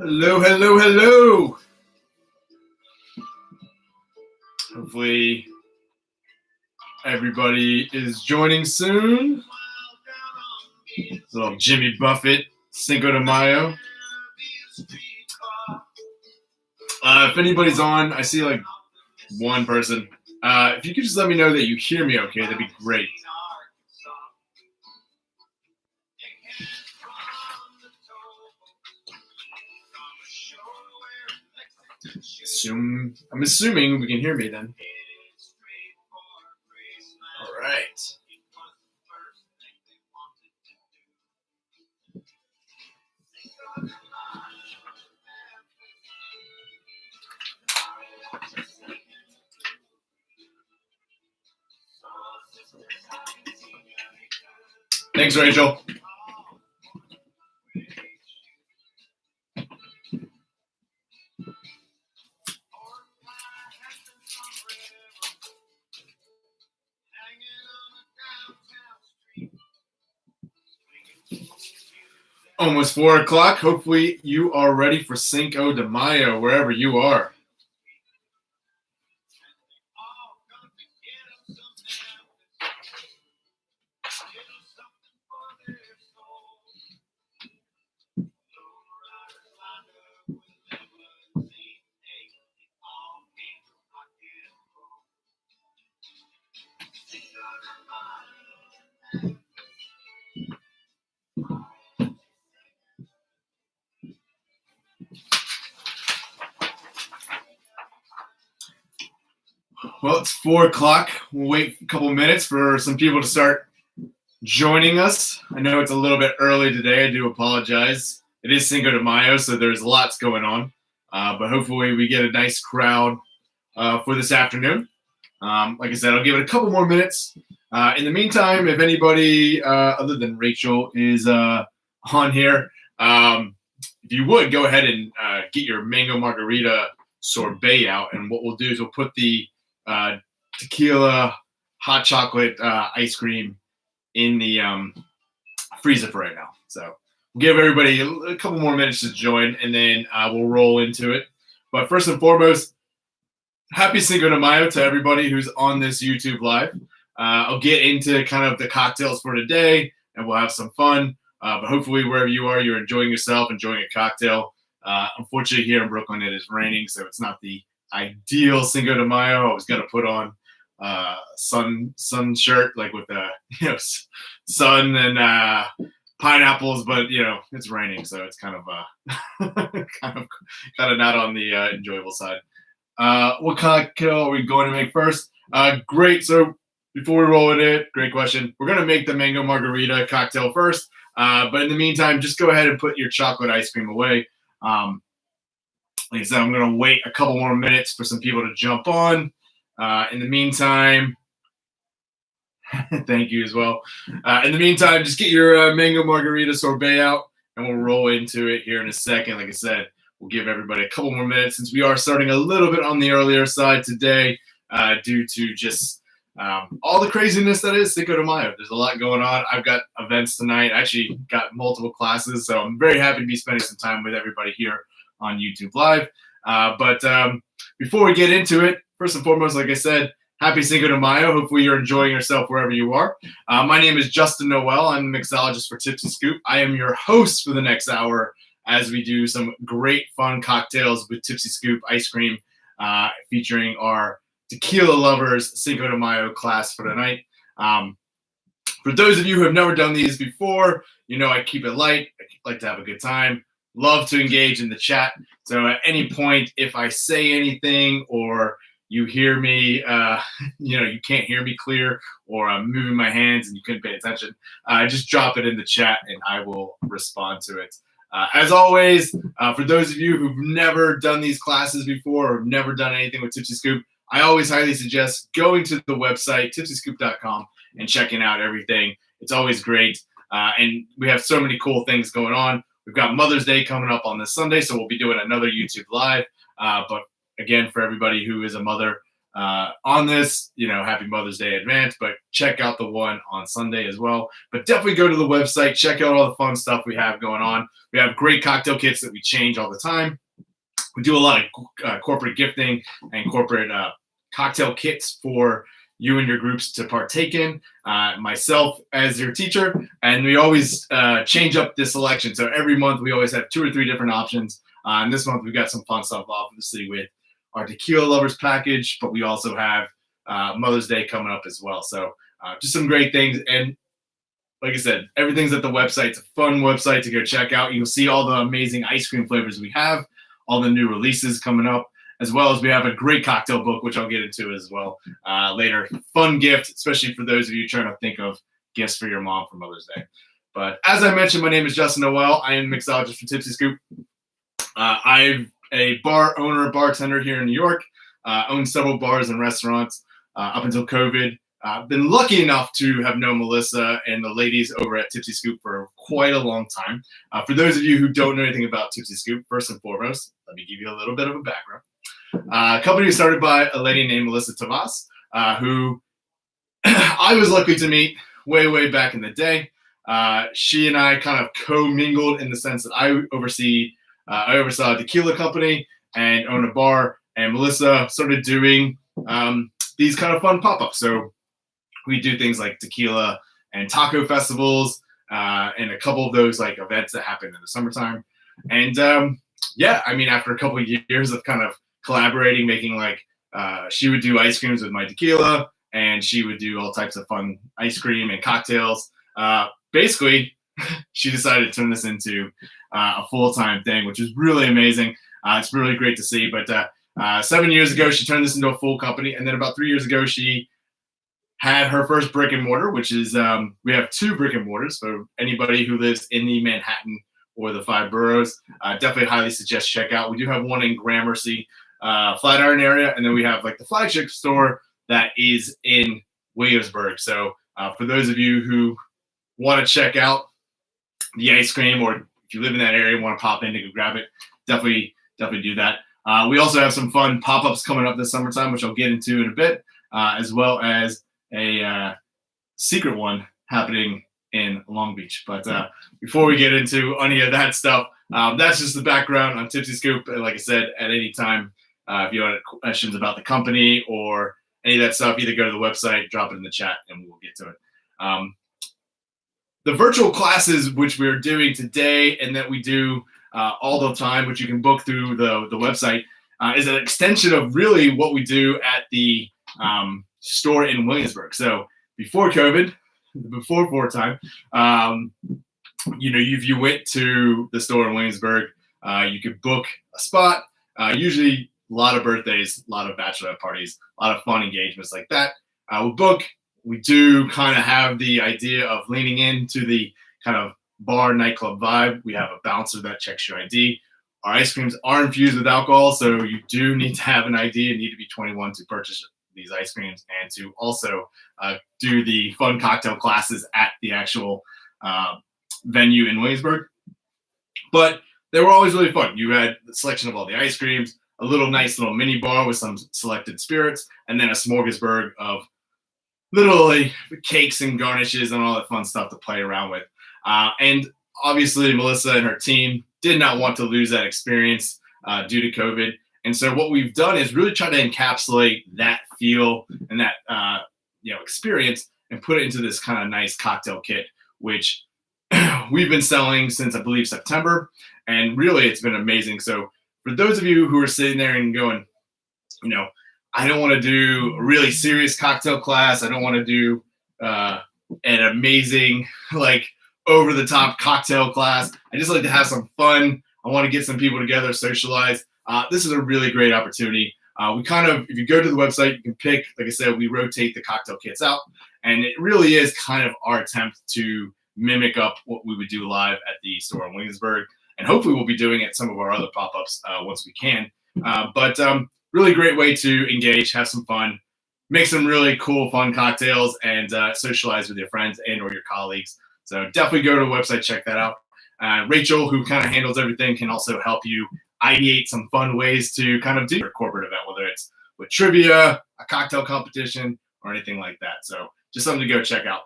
Hello, hello, hello. Hopefully everybody is joining soon. Little Jimmy Buffett, Cinco de Mayo. If anybody's on, I see like one person. If you could just let me know that you hear me okay, that'd be great. I'm assuming we can hear me then. All right. Thanks, Rachel. Almost 4 o'clock. Hopefully you are ready for Cinco de Mayo, wherever you are. Well, it's 4 o'clock. We'll wait a couple minutes for some people to start joining us. I know it's a little bit early today. I do apologize. It is Cinco de Mayo, so there's lots going on. But hopefully we get a nice crowd for this afternoon. Like I said, I'll give it a couple more minutes. In the meantime, if anybody other than Rachel is on here, if you would, go ahead and get your mango margarita sorbet out. And what we'll do is we'll put the tequila hot chocolate ice cream in the freezer for right now. So we'll give everybody a couple more minutes to join, and then we'll roll into it. But first and foremost, happy Cinco de Mayo to everybody who's on this YouTube Live. I'll get into kind of the cocktails for today, and we'll have some fun. But hopefully wherever you are, you're enjoying yourself, enjoying a cocktail. Unfortunately, here in Brooklyn, it is raining, so it's not the ideal Cinco de Mayo. I was going to put on sun shirt, like with the sun and pineapples, but it's raining, so it's kind of kind of not on the enjoyable side. What cocktail are we going to make first? Great. So before we roll it, great question. We're going to make the mango margarita cocktail first, but in the meantime, just go ahead and put your chocolate ice cream away. Like I said, I'm going to wait a couple more minutes for some people to jump on. In the meantime, thank you as well. In the meantime, just get your mango margarita sorbet out, and we'll roll into it here in a second. Like I said, we'll give everybody a couple more minutes since we are starting a little bit on the earlier side today due to just all the craziness that is Cinco de Mayo. There's a lot going on. I've got events tonight. I actually got multiple classes, so I'm very happy to be spending some time with everybody here on YouTube Live. But before we get into it, first and foremost, like I said, happy Cinco de Mayo. Hopefully you're enjoying yourself wherever you are. My name is Justin Noel. I'm the mixologist for Tipsy Scoop. I am your host for the next hour as we do some great fun cocktails with Tipsy Scoop ice cream featuring our Tequila Lovers Cinco de Mayo class for tonight. For those of you who have never done these before, I keep it light. I like to have a good time. Love to engage in the chat. So at any point, if I say anything or you hear me, you can't hear me clear, or I'm moving my hands and you couldn't pay attention, just drop it in the chat and I will respond to it. As always, for those of you who've never done these classes before or never done anything with Tipsy Scoop, I always highly suggest going to the website, tipsyscoop.com, and checking out everything. It's always great. And we have so many cool things going on. We've got Mother's Day coming up on this Sunday, so we'll be doing another YouTube Live. But again, for everybody who is a mother, on this. Happy Mother's Day in advance, but check out the one on Sunday as well. But definitely go to the website, check out all the fun stuff we have going on. We have great cocktail kits that we change all the time. We do a lot of corporate gifting and corporate cocktail kits for you and your groups to partake in, myself as your teacher, and we always change up the selection. So every month we always have 2 or 3 different options. And this month we've got some fun stuff, obviously, with our Tequila Lovers package, but we also have Mother's Day coming up as well. So just some great things. And like I said, everything's at the website. It's a fun website to go check out. You'll see all the amazing ice cream flavors we have, all the new releases coming up, as well as we have a great cocktail book, which I'll get into as well later. Fun gift, especially for those of you trying to think of gifts for your mom for Mother's Day. But as I mentioned, my name is Justin Noel. I am a mixologist for Tipsy Scoop. I'm a bar owner, bartender here in New York. Own several bars and restaurants up until COVID. I've been lucky enough to have known Melissa and the ladies over at Tipsy Scoop for quite a long time. For those of you who don't know anything about Tipsy Scoop, first and foremost, let me give you a little bit of a background. A company was started by a lady named Melissa Tavas, who I was lucky to meet way back in the day. She and I kind of co-mingled in the sense that I oversaw a tequila company and own a bar, and Melissa started doing these kind of fun pop-ups. So we do things like tequila and taco festivals, and a couple of those like events that happen in the summertime. And after a couple of years of kind of collaborating, making she would do ice creams with my tequila, and she would do all types of fun ice cream and cocktails. Basically, she decided to turn this into a full-time thing, which is really amazing. It's really great to see. But 7 years ago, she turned this into a full company. And then about 3 years ago, she had her first brick and mortar, which is we have 2 brick and mortars. So anybody who lives in the Manhattan or the 5 boroughs, definitely highly suggest check out. We do have one in Gramercy, Flatiron area. And then we have the flagship store that is in Williamsburg. So for those of you who want to check out the ice cream, or if you live in that area and want to pop in to go grab it, definitely do that. We also have some fun pop-ups coming up this summertime, which I'll get into in a bit, as well as a secret one happening in Long Beach. But before we get into any of that stuff, that's just the background on Tipsy Scoop. And like I said, at any time, if you have questions about the company or any of that stuff, either go to the website, drop it in the chat, and we'll get to it. The virtual classes, which we're doing today and that we do all the time, which you can book through the website, is an extension of really what we do at the store in Williamsburg. So before COVID, before wartime, if you went to the store in Williamsburg, you could book a spot, usually a lot of birthdays, a lot of bachelorette parties, a lot of fun engagements like that. We'll book. We do kind of have the idea of leaning into the kind of bar nightclub vibe. We have a bouncer that checks your ID. Our ice creams are infused with alcohol, so you do need to have an ID and need to be 21 to purchase these ice creams, and to also do the fun cocktail classes at the actual venue in Williamsburg. But they were always really fun. You had the selection of all the ice creams, a nice little mini bar with some selected spirits, and then a smorgasbord of literally cakes and garnishes and all that fun stuff to play around with. And obviously, Melissa and her team did not want to lose that experience due to COVID. And so what we've done is really try to encapsulate that feel and that experience and put it into this kind of nice cocktail kit, which we've been selling since, I believe, September. And really, it's been amazing. So for those of you who are sitting there and going, I don't want to do a really serious cocktail class. I don't want to do an amazing, over-the-top cocktail class. I just like to have some fun. I want to get some people together, socialize. This is a really great opportunity. If you go to the website, you can pick, like I said, we rotate the cocktail kits out. And it really is kind of our attempt to mimic up what we would do live at the store in Williamsburg. And hopefully we'll be doing at some of our other pop-ups once we can. But really great way to engage, have some fun, make some really cool, fun cocktails, and socialize with your friends and or your colleagues. So definitely go to the website, check that out. Rachel, who kind of handles everything, can also help you ideate some fun ways to kind of do your corporate event, whether it's with trivia, a cocktail competition or anything like that. So just something to go check out.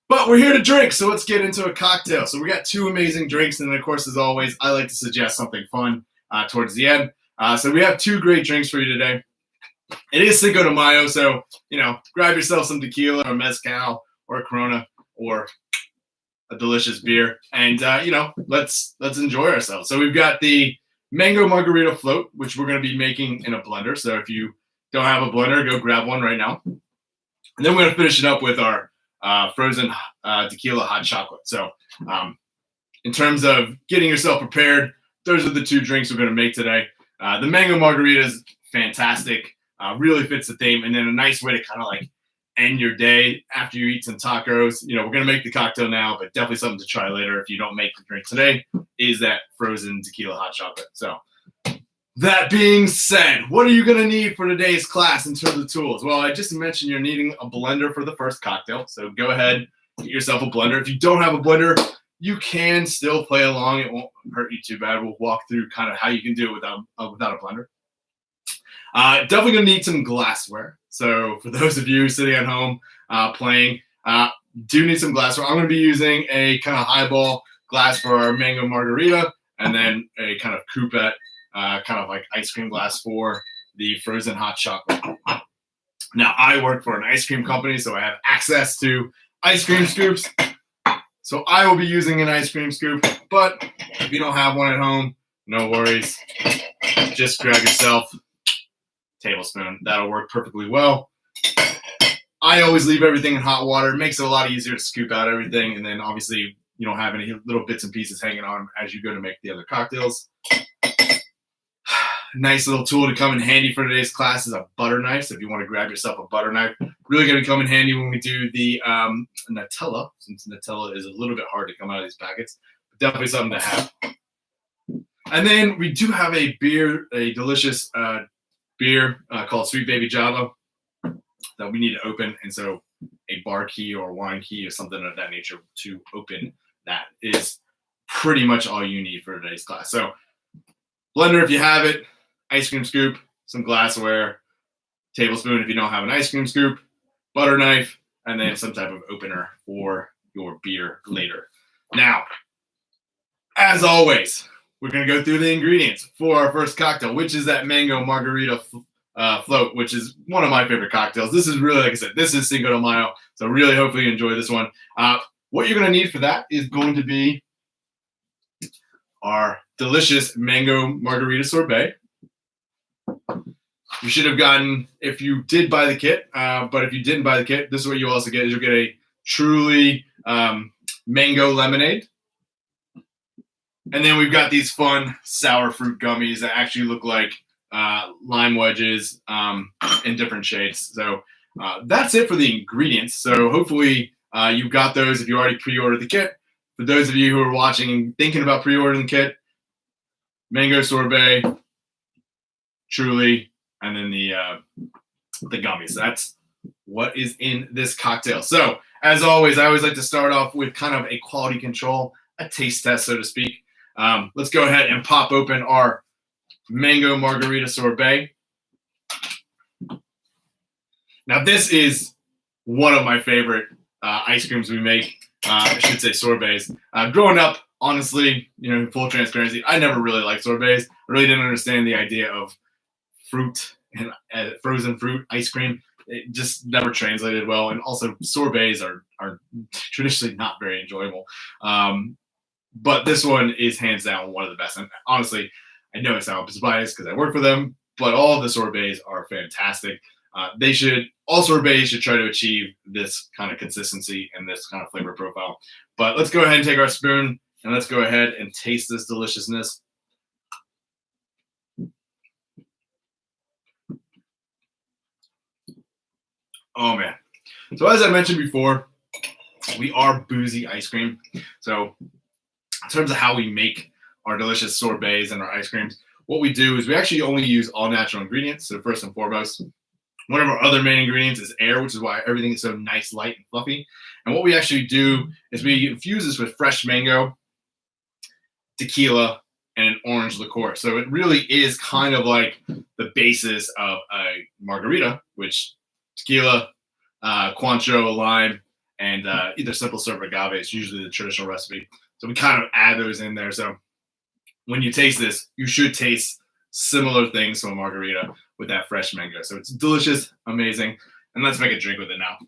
But we're here to drink, so let's get into a cocktail. So we got 2 amazing drinks, and then of course, as always, I like to suggest something fun towards the end. So we have 2 great drinks for you today. It is Cinco de Mayo, so grab yourself some tequila or mezcal or a Corona or a delicious beer, and let's enjoy ourselves. So we've got the mango margarita float, which we're going to be making in a blender. So if you don't have a blender, go grab one right now. And then we're going to finish it up with our frozen tequila hot chocolate. So in terms of getting yourself prepared, those are the 2 drinks we're going to make today. The mango margarita is fantastic, really fits the theme, and then a nice way to kind of like end your day after you eat some tacos. We're going to make the cocktail now, but definitely something to try later if you don't make the drink today, is that frozen tequila hot chocolate. So that being said, what are you going to need for today's class in terms of tools? Well, I just mentioned you're needing a blender for the first cocktail. So go ahead, get yourself a blender. If you don't have a blender, you can still play along. It won't hurt you too bad. We'll walk through kind of how you can do it without a blender. Definitely going to need some glassware. So for those of you sitting at home playing, do need some glassware. I'm going to be using a kind of highball glass for our mango margarita, and then a kind of coupette, kind of like ice cream glass for the frozen hot chocolate. Now, I work for an ice cream company, so I have access to ice cream scoops. So I will be using an ice cream scoop, but if you don't have one at home, no worries. Just grab yourself tablespoon. That'll work perfectly well. I always leave everything in hot water. It makes it a lot easier to scoop out everything, and then obviously you don't have any little bits and pieces hanging on as you go to make the other cocktails. Nice little tool to come in handy for today's class is a butter knife. So if you want to grab yourself a butter knife, really going to come in handy when we do the Nutella, since Nutella is a little bit hard to come out of these packets, but definitely something to have. And then we do have a delicious beer called Sweet Baby Java that we need to open, and so a bar key or wine key or something of that nature to open that is pretty much all you need for today's class. So blender if you have it, ice cream scoop, some glassware, tablespoon if you don't have an ice cream scoop, butter knife, and then some type of opener for your beer later. Now, as always, we're going to go through the ingredients for our first cocktail, which is that mango margarita float, which is one of my favorite cocktails. This is really, like I said, this is Cinco de Mayo, so really hopefully you enjoy this one. What you're going to need for that is going to be our delicious mango margarita sorbet. You should have gotten, if you did buy the kit, but if you didn't buy the kit, this is what you also get, is you'll get a truly mango lemonade. And then we've got these fun sour fruit gummies that actually look like lime wedges in different shades. So that's it for the ingredients. So hopefully you got those if you already pre-ordered the kit. For those of you who are watching and thinking about pre-ordering the kit, mango sorbet, truly, and then the gummies. That's what is in this cocktail. So as always, I always like to start off with kind of a quality control, a taste test, so to speak. Let's go ahead and pop open our mango margarita sorbet. Now, this is one of my favorite ice creams we make. I should say sorbets. Growing up, honestly, full transparency, I never really liked sorbets. I really didn't understand the idea of fruit and frozen fruit ice cream. It just never translated well. And also, sorbets are traditionally not very enjoyable. But this one is hands down one of the best. And honestly, I know it sounds biased because I work for them, but all of the sorbets are fantastic. All sorbets should try to achieve this kind of consistency and this kind of flavor profile. But let's go ahead and take our spoon and let's go ahead and taste this deliciousness. Oh man. So as I mentioned before, we are boozy ice cream. So in terms of how we make our delicious sorbets and our ice creams, what we do is we actually only use all natural ingredients. So first and foremost, one of our other main ingredients is air, which is why everything is so nice, light, and fluffy. And what we actually do is we infuse this with fresh mango, tequila, and an orange liqueur. So it really is kind of like the basis of a margarita, which tequila, Cointreau, lime, and either simple syrup or agave is usually the traditional recipe. So we kind of add those in there. So when you taste this, you should taste similar things to a margarita with that fresh mango. So it's delicious, amazing. And let's make a drink with it now.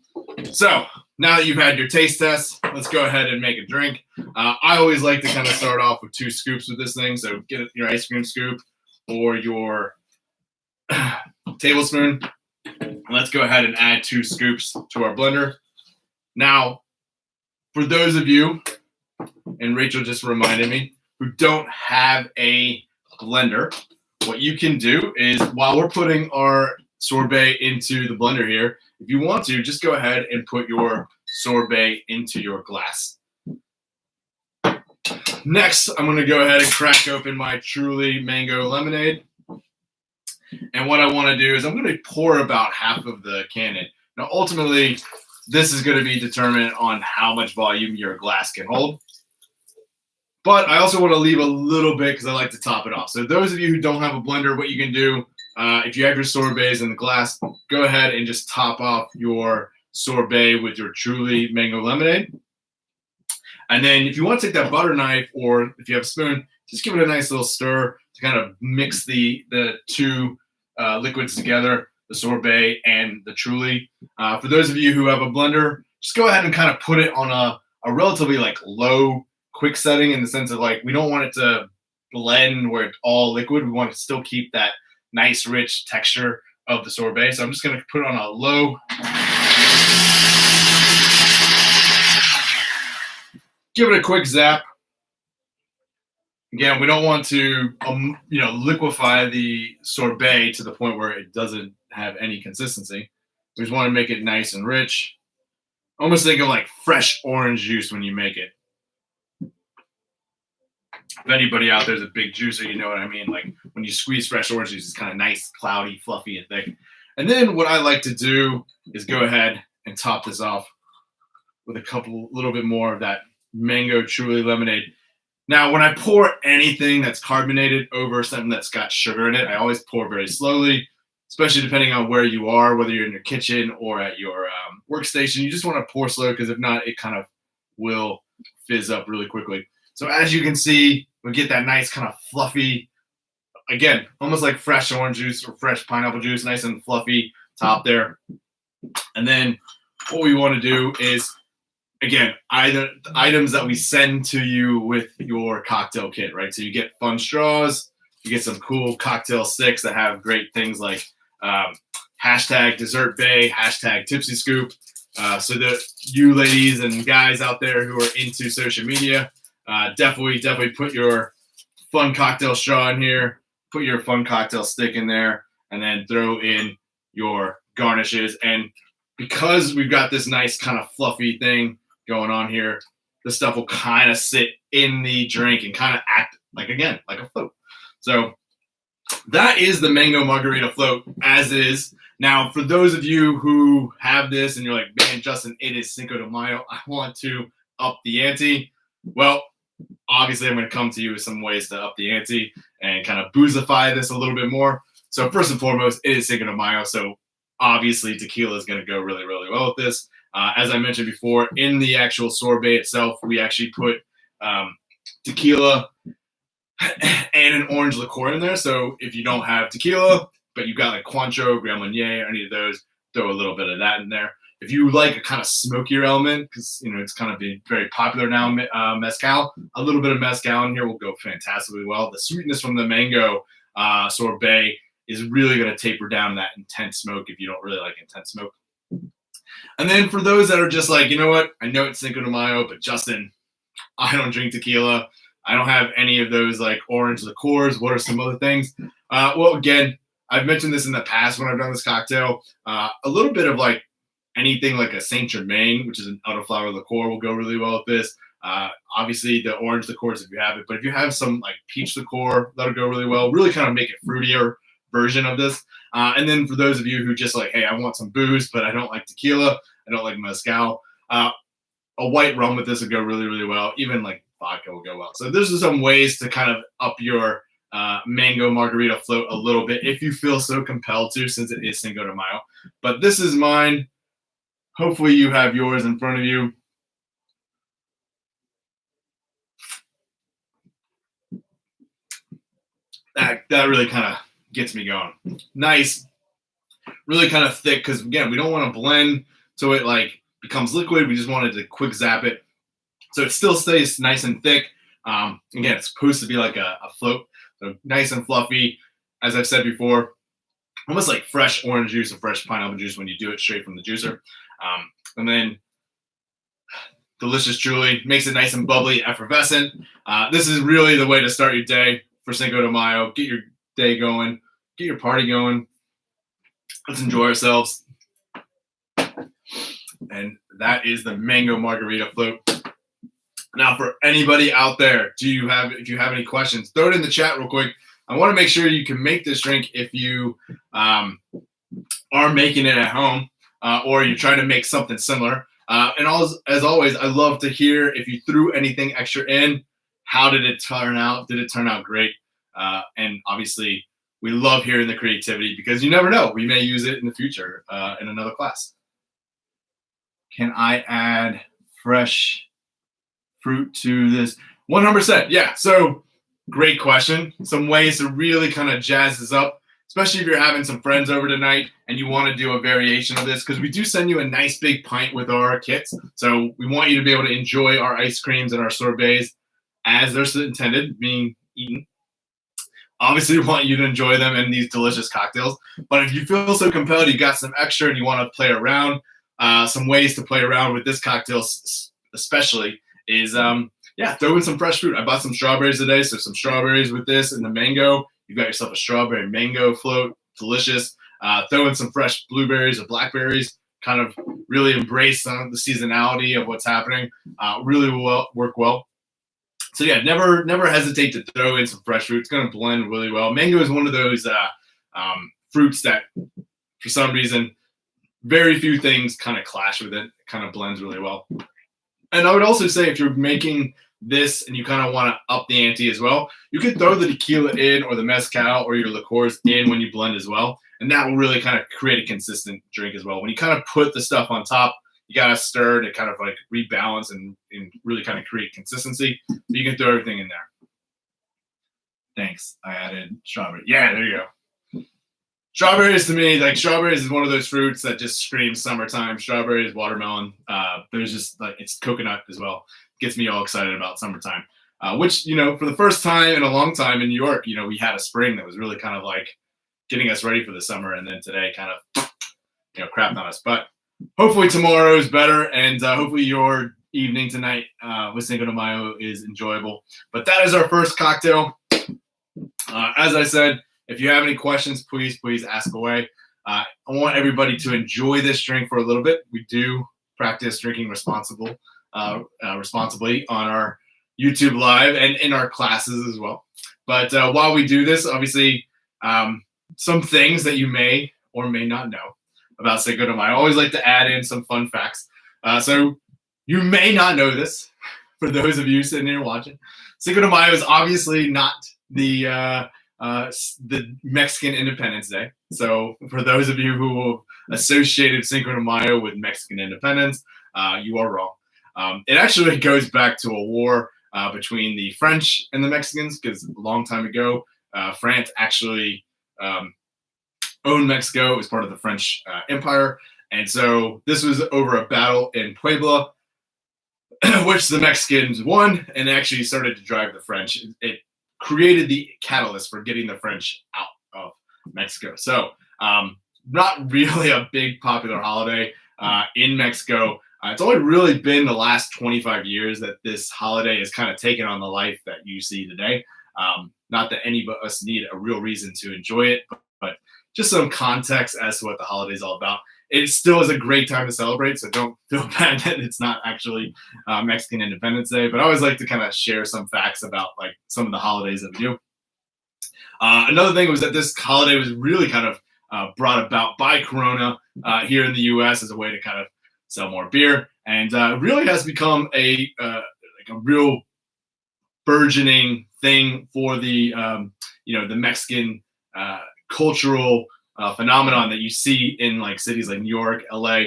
So now that you've had your taste test, let's go ahead and make a drink. I always like to kind of start off with 2 scoops with this thing. So get your ice cream scoop or your tablespoon. Let's go ahead and add 2 scoops to our blender. Now, for those of you, and Rachel just reminded me, who don't have a blender, what you can do is while we're putting our sorbet into the blender here, if you want to, just go ahead and put your sorbet into your glass. Next, I'm going to go ahead and crack open my Truly Mango Lemonade. And what I want to do is I'm going to pour about half of the can in. Now, ultimately, this is going to be determined on how much volume your glass can hold. But I also want to leave a little bit because I like to top it off. So those of you who don't have a blender, what you can do, if you have your sorbets in the glass, go ahead and just top off your sorbet with your Truly Mango Lemonade. And then if you want to take that butter knife, or if you have a spoon, just give it a nice little stir to kind of mix the 2 liquids together, the sorbet and the Truly. For those of you who have a blender, just go ahead and kind of put it on a relatively like low, quick setting, in the sense of like we don't want it to blend where it's all liquid. We want to still keep that nice, rich texture of the sorbet. So I'm just going to put it on a low. Give it a quick zap. Again, we don't want to, liquefy the sorbet to the point where it doesn't have any consistency. We just want to make it nice and rich. Almost think of like fresh orange juice when you make it. If anybody out there is a big juicer, you know what I mean. Like when you squeeze fresh orange juice, it's kind of nice, cloudy, fluffy, and thick. And then what I like to do is go ahead and top this off with a little bit more of that mango Truly lemonade. Now, when I pour anything that's carbonated over something that's got sugar in it, I always pour very slowly, especially depending on where you are, whether you're in your kitchen or at your workstation. You just want to pour slow because if not, it kind of will fizz up really quickly. So as you can see, we get that nice kind of fluffy, again, almost like fresh orange juice or fresh pineapple juice, nice and fluffy top there. And then what we want to do is, again, either the items that we send to you with your cocktail kit, right? So you get fun straws, you get some cool cocktail sticks that have great things like hashtag Dessert Bay, hashtag Tipsy Scoop. So that you ladies and guys out there who are into social media, definitely put your fun cocktail straw in here, put your fun cocktail stick in there, and then throw in your garnishes. And because we've got this nice kind of fluffy thing going on here, the stuff will kind of sit in the drink and kind of act like, again, like a float. So that is the mango margarita float as is. Now, for those of you who have this and you're like, man, Justin, it is Cinco de Mayo, I want to up the ante. Well, obviously I'm going to come to you with some ways to up the ante and kind of boozify this a little bit more. So first and foremost, it is Cinco de Mayo, so obviously tequila is going to go really, really well with this. As I mentioned before, in the actual sorbet itself, we actually put tequila and an orange liqueur in there. So if you don't have tequila, but you've got like Cointreau, Grand Marnier, or any of those, throw a little bit of that in there. If you like a kind of smokier element, because it's kind of been very popular now, mezcal, a little bit of mezcal in here will go fantastically well. The sweetness from the mango sorbet is really going to taper down that intense smoke if you don't really like intense smoke. And then for those that are just like, you know what, I know it's Cinco de Mayo, but Justin, I don't drink tequila. I don't have any of those like orange liqueurs. What are some other things? Well, again, I've mentioned this in the past when I've done this cocktail. A little bit of like anything like a Saint Germain, which is an elderflower liqueur, will go really well with this. Obviously, the orange liqueurs if you have it. But if you have some like peach liqueur, that'll go really well. Really kind of make it fruitier version of this. And then for those of you who just like, hey, I want some booze, but I don't like tequila, I don't like mezcal, a white rum with this would go really, really well. Even like vodka will go well. So those are some ways to kind of up your mango margarita float a little bit if you feel so compelled to, since it is Cinco de Mayo. But this is mine. Hopefully you have yours in front of you. That really kind of gets me going. Nice, really kind of thick, because again, we don't want to blend so it like becomes liquid. We just wanted to quick zap it so it still stays nice and thick. Again, it's supposed to be like a float, so nice and fluffy. As I've said before, almost like fresh orange juice or fresh pineapple juice when you do it straight from the juicer. And then delicious, truly makes it nice and bubbly, effervescent. This is really the way to start your day for Cinco de Mayo. Get your day going, get your party going. Let's enjoy ourselves. And that is the mango margarita float. Now, for anybody out there, if you have any questions, throw it in the chat real quick. I want to make sure you can make this drink if you are making it at home or you're trying to make something similar. And as always, I love to hear if you threw anything extra in. How did it turn out? Did it turn out great? And obviously, we love hearing the creativity, because you never know. We may use it in the future in another class. Can I add fresh fruit to this? 100%. Yeah. So great question. Some ways to really kind of jazz this up, especially if you're having some friends over tonight and you want to do a variation of this, because we do send you a nice big pint with our kits. So we want you to be able to enjoy our ice creams and our sorbets as they're intended, being eaten. Obviously, we want you to enjoy them in these delicious cocktails. But if you feel so compelled, you got some extra and you want to play around, some ways to play around with this cocktail especially is, throw in some fresh fruit. I bought some strawberries today, so some strawberries with this and the mango. You've got yourself a strawberry mango float, delicious. Throw in some fresh blueberries or blackberries, kind of really embrace the seasonality of what's happening. Really will work well. So yeah, never hesitate to throw in some fresh fruit. It's going to blend really well. Mango is one of those fruits that, for some reason, very few things kind of clash with it. It kind of blends really well. And I would also say, if you're making this and you kind of want to up the ante as well, you could throw the tequila in or the mezcal or your liqueurs in when you blend as well. And that will really kind of create a consistent drink as well. When you kind of put the stuff on top, you got to stir to kind of like rebalance and really kind of create consistency. So you can throw everything in there. Thanks. I added strawberry. Yeah, there you go. Strawberries, to me, like, strawberries is one of those fruits that just screams summertime. Strawberries, watermelon. There's just like, it's coconut as well. Gets me all excited about summertime. Which, for the first time in a long time in New York, we had a spring that was really kind of like getting us ready for the summer. And then today kind of, crapped on us. But hopefully tomorrow is better, and hopefully your evening tonight with Cinco de Mayo is enjoyable. But that is our first cocktail. As I said, if you have any questions, please ask away. I want everybody to enjoy this drink for a little bit. We do practice drinking responsibly on our YouTube Live and in our classes as well. But while we do this, obviously, some things that you may or may not know about Cinco de Mayo. I always like to add in some fun facts. So you may not know this, for those of you sitting here watching. Cinco de Mayo is obviously not the Mexican Independence Day. So for those of you who have associated Cinco de Mayo with Mexican independence, you are wrong. It actually goes back to a war between the French and the Mexicans, because a long time ago, France actually owned Mexico. It was part of the French Empire. And so this was over a battle in Puebla, which the Mexicans won and actually started to drive the French. It created the catalyst for getting the French out of Mexico. So not really a big popular holiday in Mexico. It's only really been the last 25 years that this holiday has kind of taken on the life that you see today. Not that any of us need a real reason to enjoy it, but just some context as to what the holiday is all about. It still is a great time to celebrate, so don't feel bad that it's not actually Mexican Independence Day. But I always like to kind of share some facts about like some of the holidays that we do. Another thing was that this holiday was really kind of brought about by Corona here in the U.S. as a way to kind of sell more beer, and really has become a real burgeoning thing for the the Mexican cultural phenomenon that you see in like cities like New York, LA,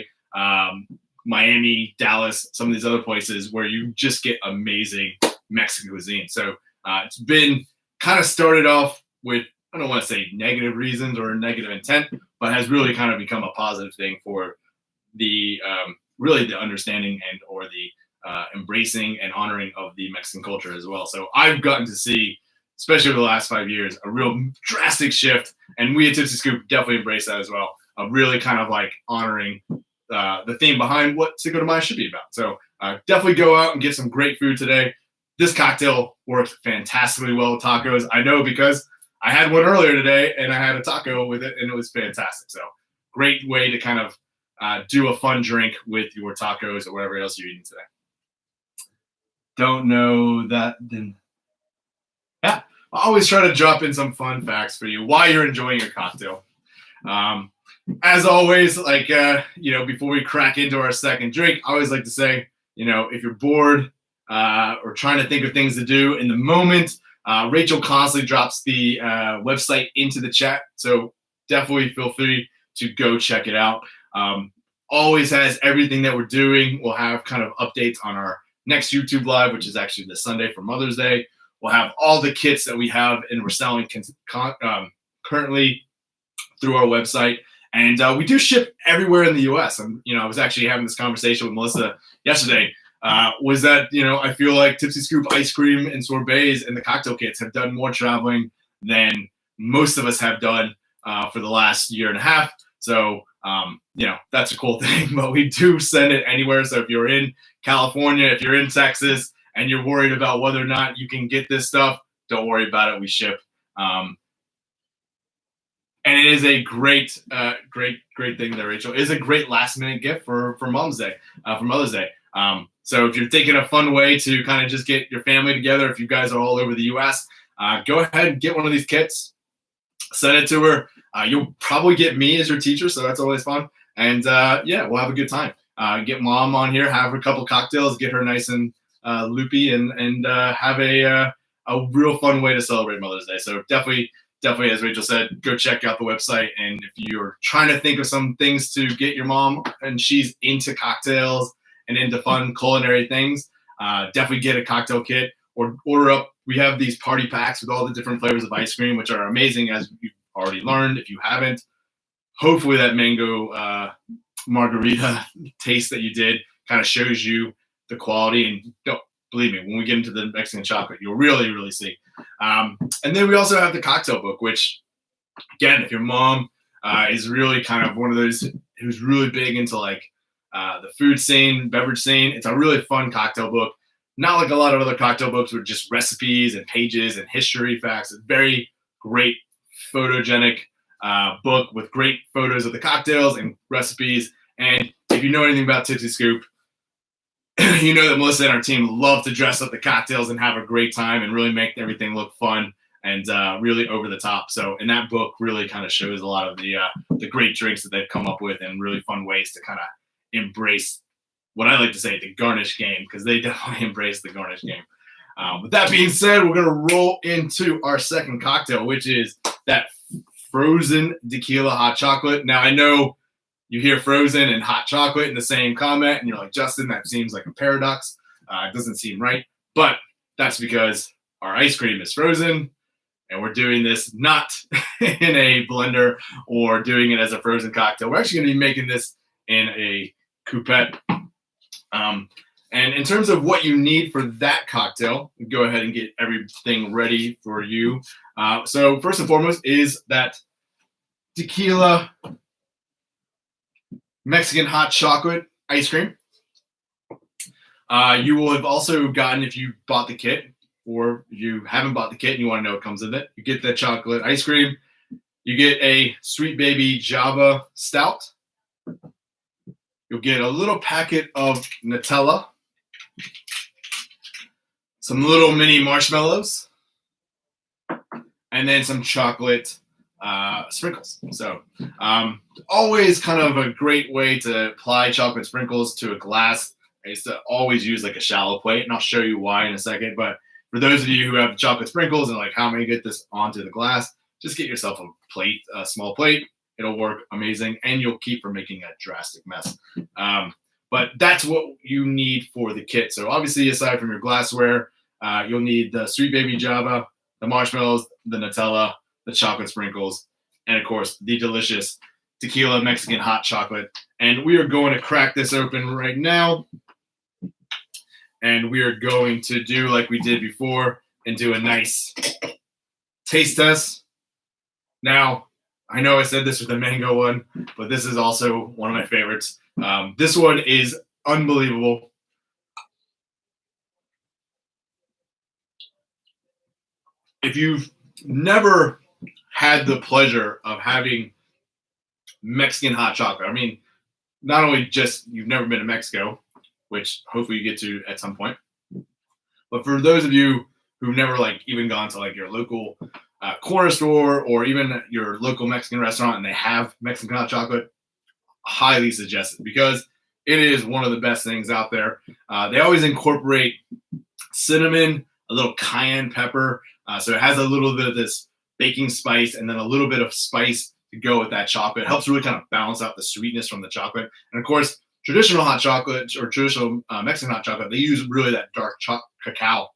Miami, Dallas, some of these other places where you just get amazing Mexican cuisine. So it's been kind of started off with, I don't want to say negative reasons or negative intent, but has really kind of become a positive thing for the really the understanding and or the embracing and honoring of the Mexican culture as well. So I've gotten to see, especially over the last 5 years, a real drastic shift, and we at Tipsy Scoop definitely embrace that as well, of really kind of like honoring the theme behind what Cinco de Mayo should be about. So definitely go out and get some great food today. This cocktail worked fantastically well with tacos. I know because I had one earlier today and I had a taco with it and it was fantastic. So great way to kind of do a fun drink with your tacos or whatever else you're eating today. Don't know that. Then yeah, I always try to drop in some fun facts for you while you're enjoying your cocktail. As always, like, before we crack into our second drink, I always like to say, if you're bored or trying to think of things to do in the moment, Rachel constantly drops the website into the chat. So definitely feel free to go check it out. Always has everything that we're doing. We'll have kind of updates on our next YouTube live, which is actually this Sunday for Mother's Day. We'll have all the kits that we have and we're selling currently through our website. And we do ship everywhere in the U.S. And, I was actually having this conversation with Melissa yesterday, was that, I feel like Tipsy Scoop ice cream and sorbets and the cocktail kits have done more traveling than most of us have done for the last year and a half. So, that's a cool thing, but we do send it anywhere. So if you're in California, if you're in Texas and you're worried about whether or not you can get this stuff, don't worry about it. We ship. And it is a great thing there, Rachel. It is a great last minute gift for Mom's Day, for Mother's Day. So if you're thinking a fun way to kind of just get your family together, if you guys are all over the U.S., go ahead and get one of these kits, send it to her. You'll probably get me as your teacher, so that's always fun. And we'll have a good time. Get Mom on here, have a couple cocktails, get her nice and loopy, and have a real fun way to celebrate Mother's Day. So definitely, as Rachel said, go check out the website. And if you're trying to think of some things to get your mom, and she's into cocktails and into fun culinary things, definitely get a cocktail kit or order up. We have these party packs with all the different flavors of ice cream, which are amazing, as you've already learned. If you haven't, hopefully that mango margarita taste that you did kind of shows you the quality. And don't believe me, when we get into the Mexican chocolate, you'll really, really see. And then we also have the cocktail book, which, again, if your mom is really kind of one of those who's really big into like the food scene, beverage scene, it's a really fun cocktail book. Not like a lot of other cocktail books with just recipes and pages and history facts. It's a very great photogenic book with great photos of the cocktails and recipes. And if you know anything about Tipsy Scoop, you know that Melissa and our team love to dress up the cocktails and have a great time and really make everything look fun and really over the top. So in that book really kind of shows a lot of the great drinks that they've come up with and really fun ways to kind of embrace what I like to say, the garnish game, because they definitely embrace the garnish game. With that being said, we're going to roll into our second cocktail, which is that frozen tequila hot chocolate. Now, I know you hear frozen and hot chocolate in the same comment, and you're like, Justin, that seems like a paradox. It doesn't seem right. But that's because our ice cream is frozen, and we're doing this not in a blender or doing it as a frozen cocktail. We're actually going to be making this in a coupette. And in terms of what you need for that cocktail, go ahead and get everything ready for you. So first and foremost is that tequila Mexican hot chocolate ice cream. You will have also gotten, if you bought the kit, or you haven't bought the kit and you want to know what comes with it, you get the chocolate ice cream. You get a Sweet Baby Java Stout. You'll get a little packet of Nutella, some little mini marshmallows, and then some chocolate sprinkles. So always kind of a great way to apply chocolate sprinkles to a glass. I used to always use like a shallow plate, and I'll show you why in a second. But for those of you who have chocolate sprinkles and like, how am I gonna get this onto the glass? Just get yourself a plate, a small plate. It'll work amazing, and you'll keep from making a drastic mess. But that's what you need for the kit. So obviously, aside from your glassware, you'll need the sweet baby Java, the marshmallows, the Nutella, the chocolate sprinkles, and of course, the delicious tequila Mexican hot chocolate. And we are going to crack this open right now. And we are going to do like we did before and do a nice taste test. Now, I know I said this with the mango one, but this is also one of my favorites. This one is unbelievable. If you've never had the pleasure of having Mexican hot chocolate, I mean, not only just you've never been to Mexico, which hopefully you get to at some point, but for those of you who've never like even gone to like your local corner store or even your local Mexican restaurant and they have Mexican hot chocolate, highly suggest it because it is one of the best things out there. They always incorporate cinnamon, a little cayenne pepper, so it has a little bit of this baking spice and then a little bit of spice to go with that chocolate. It helps really kind of balance out the sweetness from the chocolate. And of course, traditional hot chocolate or traditional Mexican hot chocolate, they use really that dark cacao.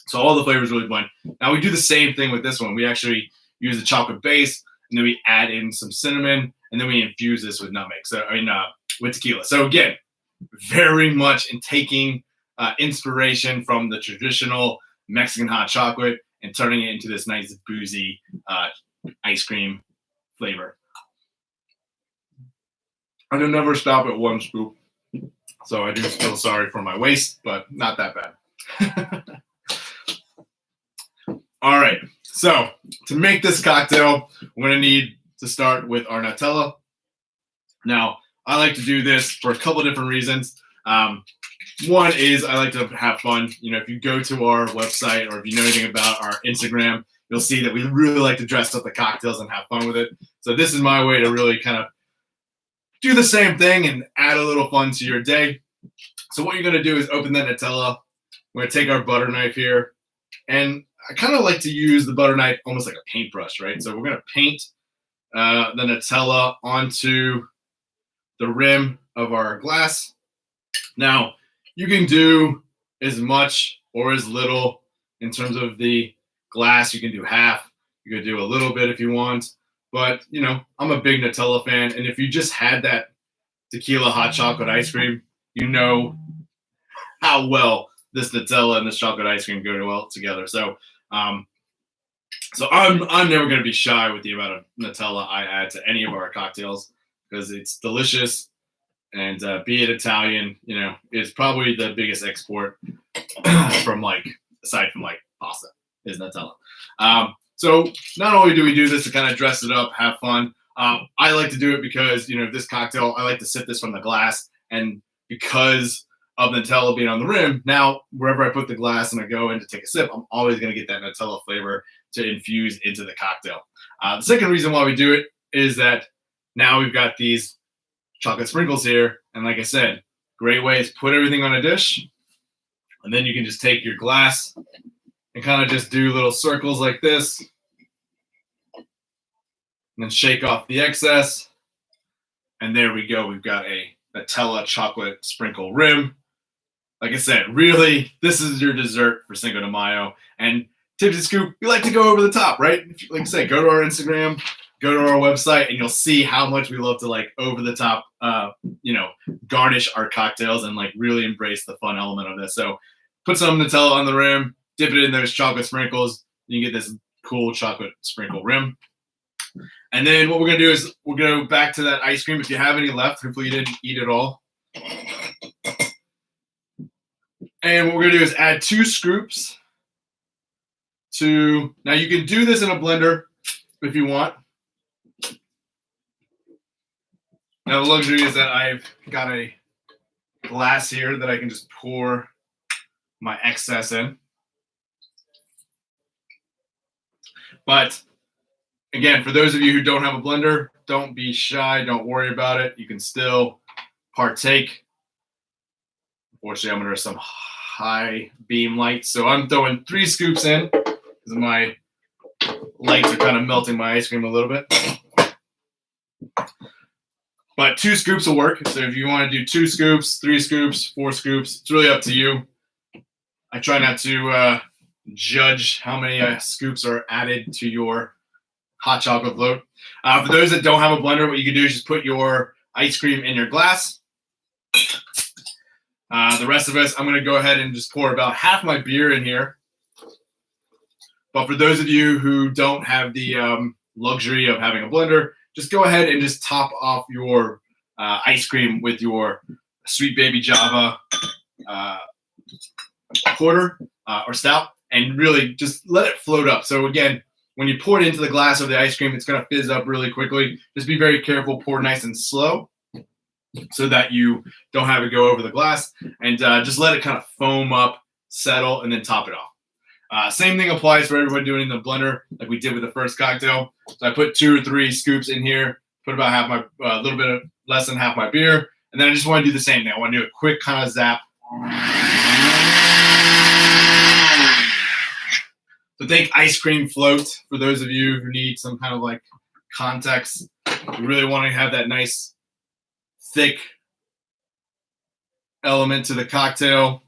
So all the flavors really blend. Now we do the same thing with this one. We actually use the chocolate base and then we add in some cinnamon and then we infuse this with nutmeg. So with tequila. So again, very much in taking inspiration from the traditional Mexican hot chocolate and turning it into this nice boozy ice cream flavor. I can never stop at one scoop, so I do feel sorry for my waist, but not that bad. All right, so to make this cocktail, we're going to need to start with our Nutella. Now, I like to do this for a couple of different reasons. One is I like to have fun. You know, if you go to our website or if you know anything about our Instagram, you'll see that we really like to dress up the cocktails and have fun with it. So this is my way to really kind of do the same thing and add a little fun to your day. So what you're going to do is open that Nutella. We're going to take our butter knife here. And I kind of like to use the butter knife almost like a paintbrush, right? So we're going to paint the Nutella onto the rim of our glass. Now, you can do as much or as little in terms of the glass. You can do half. You can do a little bit if you want. But, you know, I'm a big Nutella fan. And if you just had that tequila hot chocolate ice cream, you know how well this Nutella and this chocolate ice cream go well together. So I'm never going to be shy with the amount of Nutella I add to any of our cocktails because it's delicious. And be it Italian, you know, it's probably the biggest export from aside from pasta is Nutella. So not only do we do this to kind of dress it up, have fun, I like to do it because, you know, this cocktail, I like to sip this from the glass. And because of Nutella being on the rim, now wherever I put the glass and I go in to take a sip, I'm always going to get that Nutella flavor to infuse into the cocktail. The second reason why we do it is that now we've got these chocolate sprinkles here. And like I said, great way is put everything on a dish. And then you can just take your glass and kind of just do little circles like this. And then shake off the excess. And there we go. We've got a Nutella chocolate sprinkle rim. Like I said, really, this is your dessert for Cinco de Mayo. And Tipsy Scoop, we like to go over the top, right? Like I say, go to our Instagram, go to our website, and you'll see how much we love to over the top, garnish our cocktails and really embrace the fun element of this. So put some Nutella on the rim, dip it in those chocolate sprinkles, you get this cool chocolate sprinkle rim. And then what we're going to do is we'll go back to that ice cream. If you have any left, hopefully you didn't eat it all. And what we're going to do is add 2 scoops to, now you can do this in a blender if you want. Now the luxury is that I've got a glass here that I can just pour my excess in. But again, for those of you who don't have a blender, don't be shy. Don't worry about it. You can still partake. Unfortunately, I'm under some high beam light. So I'm throwing 3 scoops in because my lights are kind of melting my ice cream a little bit. But 2 scoops will work. So if you want to do 2 scoops, 3 scoops, 4 scoops, it's really up to you. I try not to judge how many scoops are added to your hot chocolate float. For those that don't have a blender, what you can do is just put your ice cream in your glass. The rest of us, I'm going to go ahead and just pour about half my beer in here. But for those of you who don't have the luxury of having a blender, just go ahead and just top off your ice cream with your Sweet Baby Java porter or stout, and really just let it float up. So again, when you pour it into the glass of the ice cream, it's going to fizz up really quickly. Just be very careful, pour nice and slow so that you don't have it go over the glass, and just let it kind of foam up, settle, and then top it off. Same thing applies for everybody doing it in the blender like we did with the first cocktail. So I put 2 or 3 scoops in here, put about half my, a little bit of less than half my beer, and then I just want to do the same thing. I want to do a quick kind of zap. So think ice cream float for those of you who need some kind of like context. You really want to have that nice thick element to the cocktail.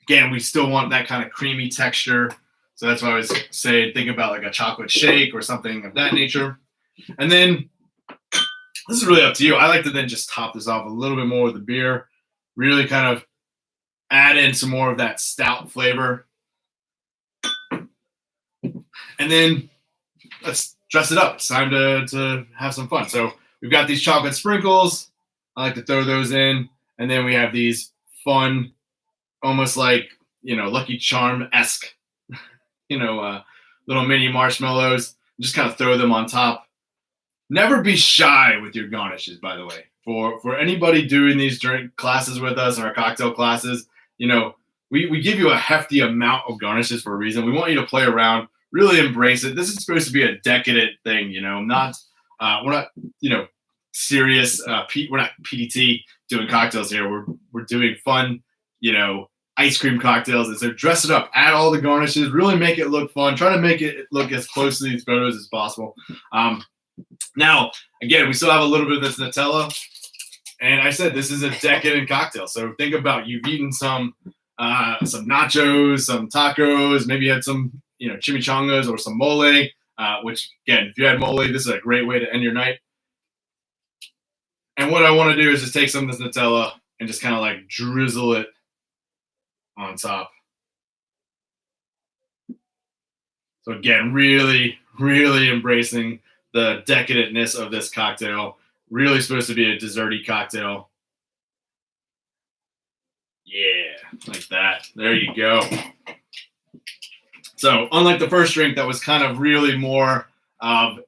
Again, we still want that kind of creamy texture. So that's why I always say think about like a chocolate shake or something of that nature. And then this is really up to you. I like to then just top this off a little bit more with the beer. Really kind of add in some more of that stout flavor. And then let's dress it up. It's time to have some fun. So we've got these chocolate sprinkles. I like to throw those in. And then we have these fun, almost like, Lucky Charm-esque, little mini marshmallows. Just kind of throw them on top. Never be shy with your garnishes, by the way. For anybody doing these drink classes with us, or cocktail classes, we give you a hefty amount of garnishes for a reason. We want you to play around, really embrace it. This is supposed to be a decadent thing, we're not, serious. We're not PDT doing cocktails here. We're doing fun, ice cream cocktails. And so dress it up, add all the garnishes, really make it look fun. Try to make it look as close to these photos as possible. Now, again, we still have a little bit of this Nutella. And I said this is a decadent cocktail. So think about you've eaten some nachos, some tacos, maybe you had some chimichangas or some mole, which, again, if you had mole, this is a great way to end your night. And what I want to do is just take some of this Nutella and just kind of like drizzle it on top. So again, really, really embracing the decadentness of this cocktail. Really supposed to be a desserty cocktail. Yeah, like that. There you go. So unlike the first drink that was kind of really more of,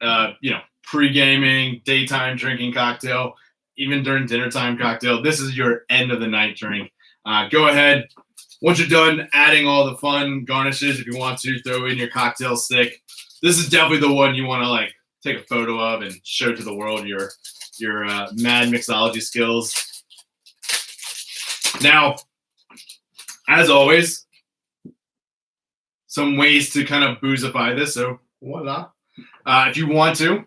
pre-gaming, daytime drinking cocktail, even during dinner time cocktail, this is your end of the night drink. Go ahead. Once you're done adding all the fun garnishes, if you want to, throw in your cocktail stick. This is definitely the one you want to like take a photo of and show to the world your mad mixology skills. Now, as always, some ways to kind of boozify this. So voila. If you want to,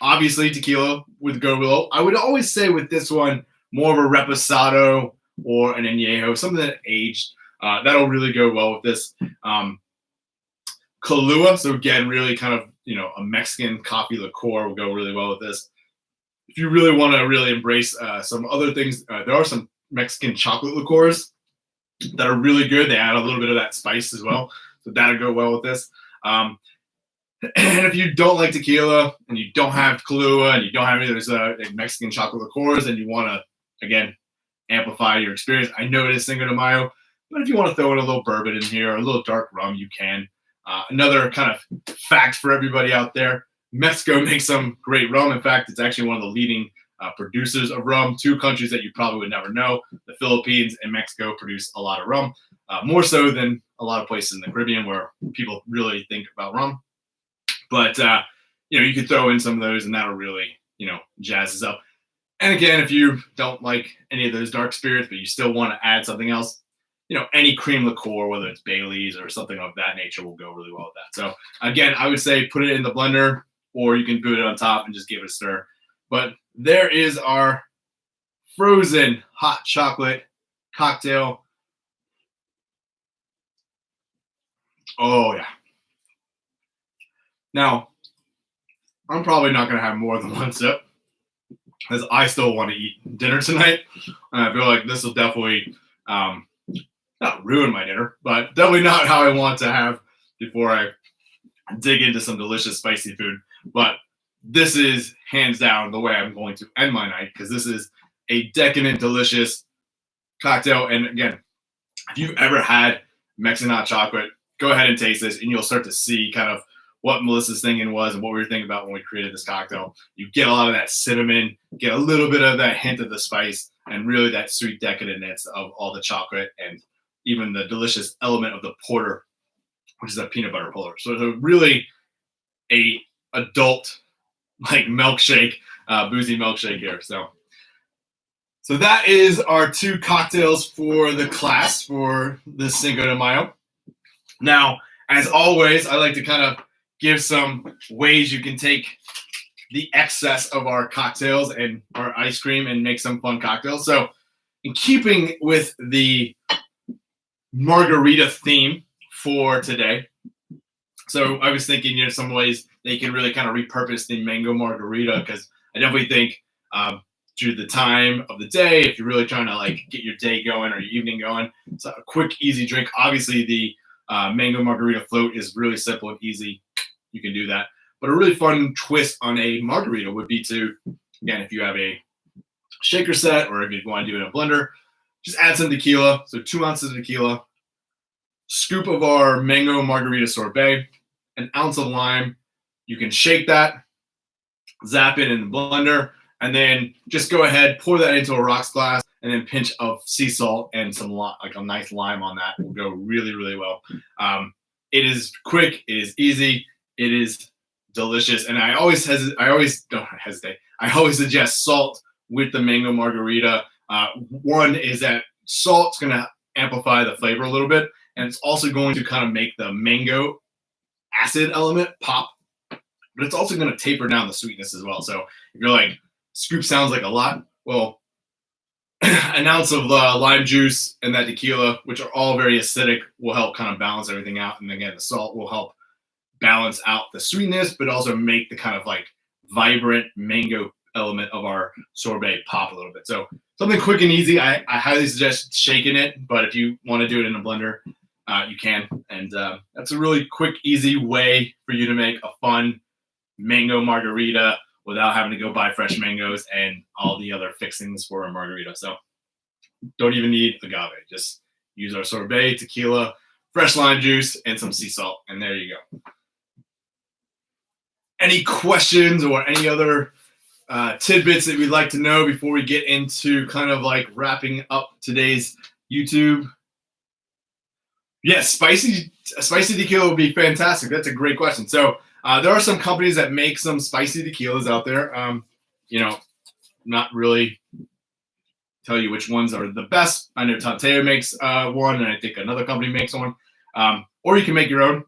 obviously tequila would go below. I would always say with this one, more of a reposado or an añejo, something that aged. That'll really go well with this. Kahlua, so again, really kind of, a Mexican coffee liqueur will go really well with this. If you really want to really embrace some other things, there are some Mexican chocolate liqueurs that are really good. They add a little bit of that spice as well. So that'll go well with this. And if you don't like tequila and you don't have Kahlua and you don't have any of those Mexican chocolate liqueurs and you want to, again, amplify your experience, I know it is Cinco de Mayo, but if you want to throw in a little bourbon in here or a little dark rum, you can. Another kind of fact for everybody out there, Mexico makes some great rum. In fact, it's actually one of the leading producers of rum. 2 countries that you probably would never know, the Philippines and Mexico, produce a lot of rum, more so than a lot of places in the Caribbean where people really think about rum. But, you could throw in some of those and that'll really, jazz us up. And again, if you don't like any of those dark spirits, but you still want to add something else, any cream liqueur, whether it's Bailey's or something of that nature, will go really well with that. So again, I would say put it in the blender, or you can put it on top and just give it a stir. But there is our frozen hot chocolate cocktail. Oh yeah. Now, I'm probably not going to have more than one sip because I still want to eat dinner tonight. And I feel like this will definitely not ruin my dinner, but definitely not how I want to have before I dig into some delicious spicy food. But this is hands down the way I'm going to end my night, because this is a decadent, delicious cocktail. And again, if you've ever had Mexican hot chocolate, go ahead and taste this, and you'll start to see kind of what Melissa's thinking was and what we were thinking about when we created this cocktail. You get a lot of that cinnamon, get a little bit of that hint of the spice, and really that sweet decadentness of all the chocolate, and even the delicious element of the porter, which is a peanut butter puller. So it's a really a adult like milkshake, boozy milkshake here. So that is our two cocktails for the class for the Cinco de Mayo. Now, as always, I like to kind of give some ways you can take the excess of our cocktails and our ice cream and make some fun cocktails. So in keeping with the margarita theme for today, so I was thinking, some ways they can really kind of repurpose the mango margarita, because I definitely think due to the time of the day, if you're really trying to like get your day going or your evening going, it's a quick, easy drink. Obviously, the mango margarita float is really simple and easy. You can do that. But a really fun twist on a margarita would be to, again, if you have a shaker set or if you want to do it in a blender, just add some tequila. So 2 ounces of tequila, scoop of our mango margarita sorbet, an ounce of lime. You can shake that, zap it in the blender, and then just go ahead, pour that into a rocks glass, and then pinch of sea salt and some like a nice lime on that will go really, really well. It is quick, it is easy, it is delicious, and I always don't hesitate. I always suggest salt with the mango margarita. One is that salt's going to amplify the flavor a little bit, and it's also going to kind of make the mango acid element pop, but it's also going to taper down the sweetness as well. So if you're like, scoop sounds like a lot, well, an ounce of lime juice and that tequila, which are all very acidic, will help kind of balance everything out. And again, the salt will help balance out the sweetness, but also make the kind of like vibrant mango element of our sorbet pop a little bit. So something quick and easy. I highly suggest shaking it, but if you want to do it in a blender, you can. And that's a really quick, easy way for you to make a fun mango margarita without having to go buy fresh mangoes and all the other fixings for a margarita. So don't even need agave. Just use our sorbet, tequila, fresh lime juice, and some sea salt, and there you go. Any questions or any other tidbits that we'd like to know before we get into kind of like wrapping up today's YouTube? Yes, spicy tequila would be fantastic. That's a great question. So there are some companies that make some spicy tequilas out there. Not really tell you which ones are the best. I know Tanteo makes one, and I think another company makes one. Or you can make your own.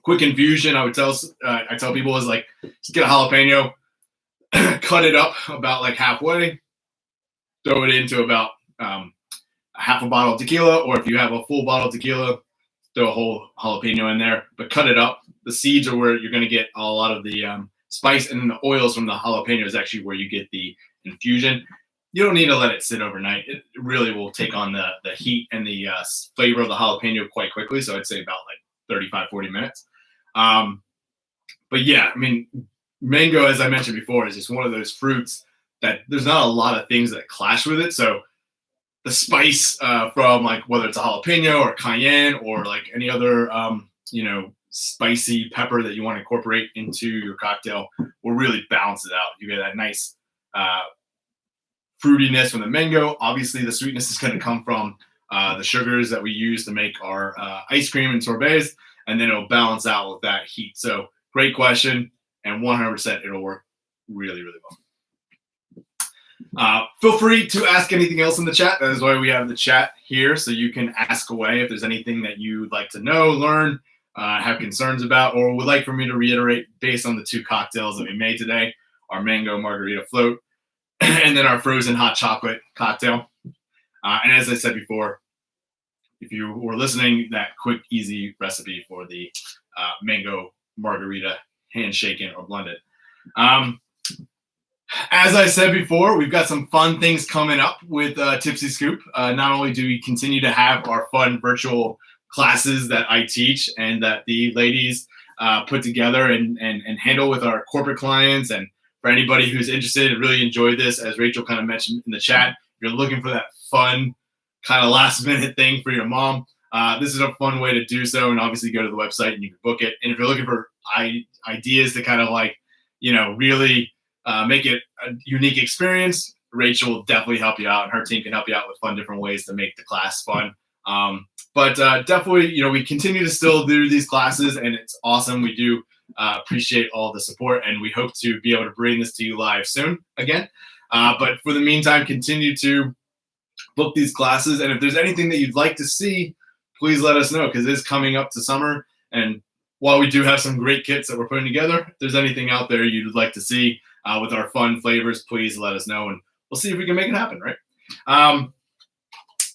Quick infusion, I tell people, is like, just get a jalapeno, cut it up about like halfway, throw it into about half a bottle of tequila, or if you have a full bottle of tequila, throw a whole jalapeno in there, but cut it up. The seeds are where you're going to get a lot of the spice, and the oils from the jalapeno is actually where you get the infusion. You don't need to let it sit overnight. It really will take on the heat and the flavor of the jalapeno quite quickly. So I'd say about like 35, 40 minutes. But yeah, I mean, mango, as I mentioned before, is just one of those fruits that there's not a lot of things that clash with it. So the spice from like whether it's a jalapeno or cayenne or like any other spicy pepper that you want to incorporate into your cocktail will really balance it out. You get that nice fruitiness from the mango. Obviously, the sweetness is going to come from the sugars that we use to make our ice cream and sorbets, and then it'll balance out with that heat. So great question, and 100% it'll work really, really well. Feel free to ask anything else in the chat. That is why we have the chat here, so you can ask away if there's anything that you'd like to know, learn, have concerns about, or would like for me to reiterate based on the 2 cocktails that we made today, our mango margarita float, and then our frozen hot chocolate cocktail. And as I said before, if you were listening, that quick, easy recipe for the mango margarita, handshaken or blended. As I said before, we've got some fun things coming up with Tipsy Scoop. Not only do we continue to have our fun virtual classes that I teach and that the ladies put together and handle with our corporate clients, and for anybody who's interested and really enjoyed this, as Rachel kind of mentioned in the chat, if you're looking for that fun kind of last minute thing for your mom, this is a fun way to do so. And obviously go to the website and you can book it. And if you're looking for ideas to kind of like, really make it a unique experience, Rachel will definitely help you out, and her team can help you out with fun different ways to make the class fun. But definitely, we continue to still do these classes, and it's awesome. We do appreciate all the support, and we hope to be able to bring this to you live soon again. But for the meantime, continue to book these classes, and if there's anything that you'd like to see, please let us know, because it is coming up to summer. And while we do have some great kits that we're putting together, if there's anything out there you'd like to see with our fun flavors, please let us know, and we'll see if we can make it happen, right?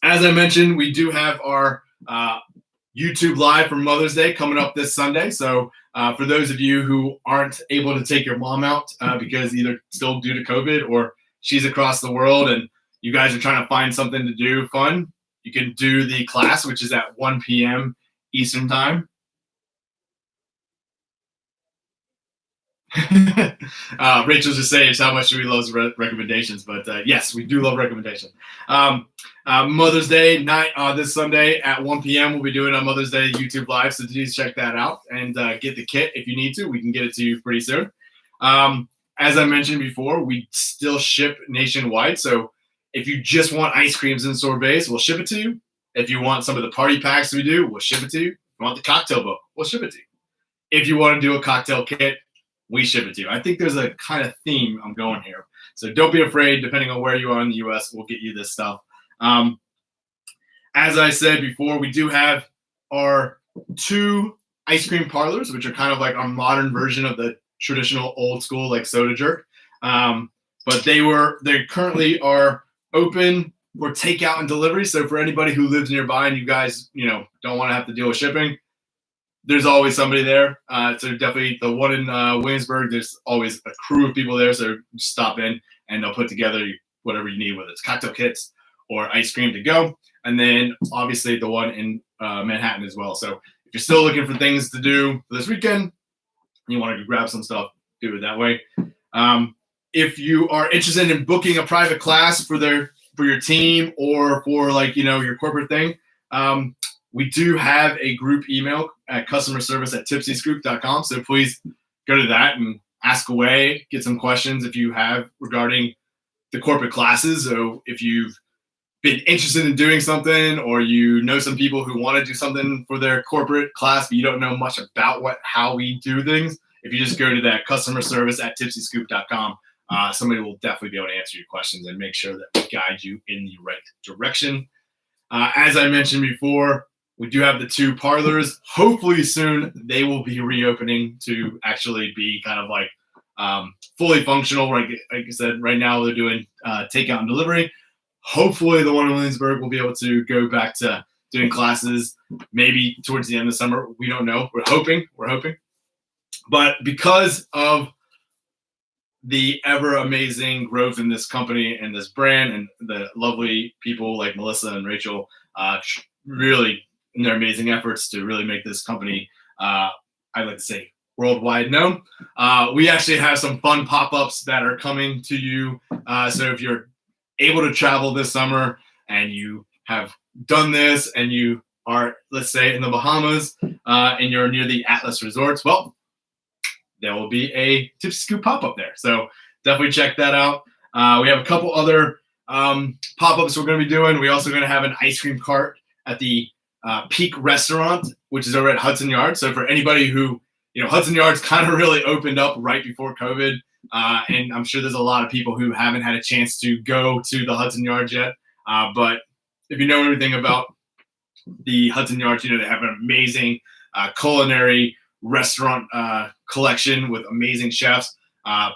As I mentioned, we do have our YouTube Live for Mother's Day coming up this Sunday. So for those of you who aren't able to take your mom out because either still due to COVID or she's across the world and you guys are trying to find something to do fun, you can do the class, which is at 1 p.m. Eastern time. Rachel's just saying how much we love recommendations, but yes, we do love recommendations. Mother's Day night this Sunday at 1 p.m. We'll be doing a Mother's Day YouTube Live, so please check that out and get the kit if you need to. We can get it to you pretty soon. As I mentioned before, we still ship nationwide, so if you just want ice creams and sorbets, we'll ship it to you. If you want some of the party packs we do, we'll ship it to you. If you want the cocktail book, we'll ship it to you. If you want to do a cocktail kit, we ship it to you. I think there's a kind of theme I'm going here. So don't be afraid. Depending on where you are in the U.S., we'll get you this stuff. As I said before, we do have our 2 ice cream parlors, which are kind of like our modern version of the traditional old school like soda jerk. But they currently are open for takeout and delivery. So for anybody who lives nearby and you guys, don't want to have to deal with shipping, there's always somebody there. So definitely the one in Williamsburg, there's always a crew of people there. So just stop in and they'll put together whatever you need, whether it's cocktail kits or ice cream to go. And then obviously the one in Manhattan as well. So if you're still looking for things to do this weekend, and you want to grab some stuff, do it that way. If you are interested in booking a private class for your team or for your corporate thing, we do have a group email at customerservice@tipsyscoop.com. So please go to that and ask away, get some questions if you have regarding the corporate classes. So if you've been interested in doing something, or you know some people who want to do something for their corporate class, but you don't know much about how we do things, if you just go to that customerservice@tipsyscoop.com, somebody will definitely be able to answer your questions and make sure that we guide you in the right direction. As I mentioned before, we do have the 2 parlors. Hopefully soon they will be reopening to actually be kind of like fully functional. Like I said, right now they're doing takeout and delivery. Hopefully the one in Williamsburg will be able to go back to doing classes maybe towards the end of the summer. We don't know. We're hoping. But because of the ever amazing growth in this company and this brand and the lovely people like Melissa and Rachel, really in their amazing efforts to really make this company, I like to say, worldwide known. We actually have some fun pop-ups that are coming to you. So if you're able to travel this summer and you have done this and you are, let's say, in the Bahamas and you're near the Atlas Resorts, well, there will be a Tipsy Scoop pop-up there. So definitely check that out. We have a couple other pop-ups we're going to be doing. We're also going to have an ice cream cart at the Peak Restaurant, which is over at Hudson Yards. So for anybody who, Hudson Yards kind of really opened up right before COVID. And I'm sure there's a lot of people who haven't had a chance to go to the Hudson Yards yet. But if you know anything about the Hudson Yards, you know they have an amazing culinary restaurant collection with amazing chefs.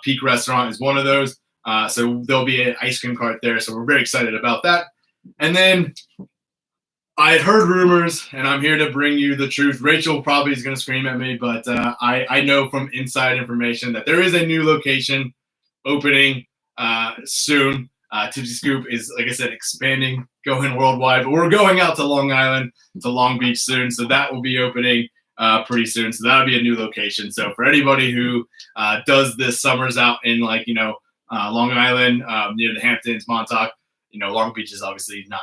Peak Restaurant is one of those. So there'll be an ice cream cart there. So we're very excited about that. And then I had heard rumors, and I'm here to bring you the truth. Rachel probably is going to scream at me, but I know from inside information that there is a new location opening soon. Tipsy Scoop is, like I said, expanding, going worldwide. But we're going out to Long Island, to Long Beach soon, so that will be opening pretty soon. So that'll be a new location. So for anybody who does this summers out in Long Island, near the Hamptons, Montauk, Long Beach is obviously not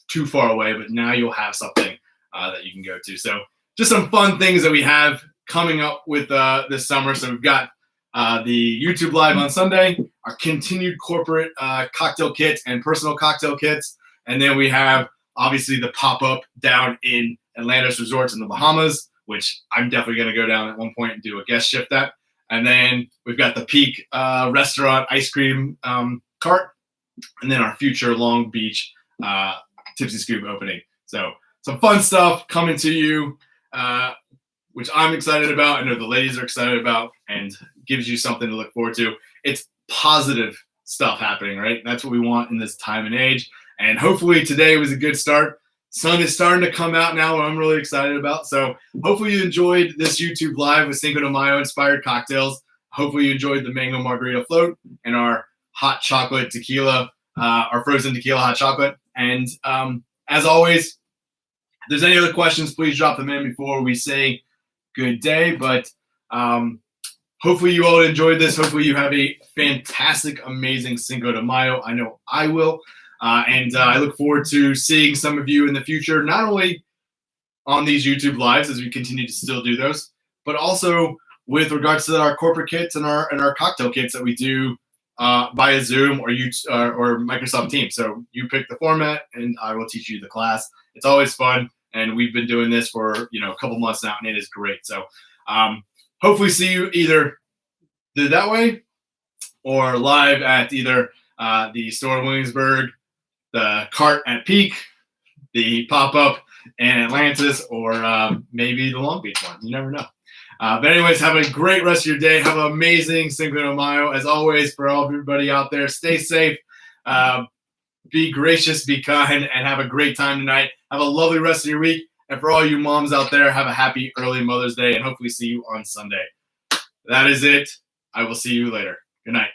too far away, but now you'll have something that you can go to. So just some fun things that we have coming up with this summer. So we've got the YouTube Live on Sunday, our continued corporate cocktail kits and personal cocktail kits. And then we have obviously the pop-up down in Atlantis Resorts in the Bahamas, which I'm definitely going to go down at one point and do a guest shift at. And then we've got the Peak Restaurant ice cream cart, and then our future Long Beach Tipsy Scoop opening. So some fun stuff coming to you, which I'm excited about. I know the ladies are excited about, and gives you something to look forward to. It's positive stuff happening, right? That's what we want in this time and age. And hopefully today was a good start. Sun is starting to come out now, what I'm really excited about. So hopefully you enjoyed this YouTube Live with Cinco de Mayo inspired cocktails. Hopefully you enjoyed the mango margarita float and our hot chocolate tequila, our frozen tequila hot chocolate. And as always, if there's any other questions, please drop them in before we say good day. But hopefully you all enjoyed this. Hopefully you have a fantastic, amazing Cinco de Mayo. I know I will. And I look forward to seeing some of you in the future, not only on these YouTube Lives as we continue to still do those, but also with regards to our corporate kits and our cocktail kits that we do via Zoom or Microsoft Teams. So you pick the format, and I will teach you the class. It's always fun, and we've been doing this for a couple months now, and it is great. So hopefully see you either that way or live at either the store in Williamsburg, the cart at Peak, the pop-up in Atlantis, or maybe the Long Beach one. You never know. But anyways, have a great rest of your day. Have an amazing Cinco de Mayo. As always, for everybody out there, stay safe, be gracious, be kind, and have a great time tonight. Have a lovely rest of your week. And for all you moms out there, have a happy early Mother's Day, and hopefully see you on Sunday. That is it. I will see you later. Good night.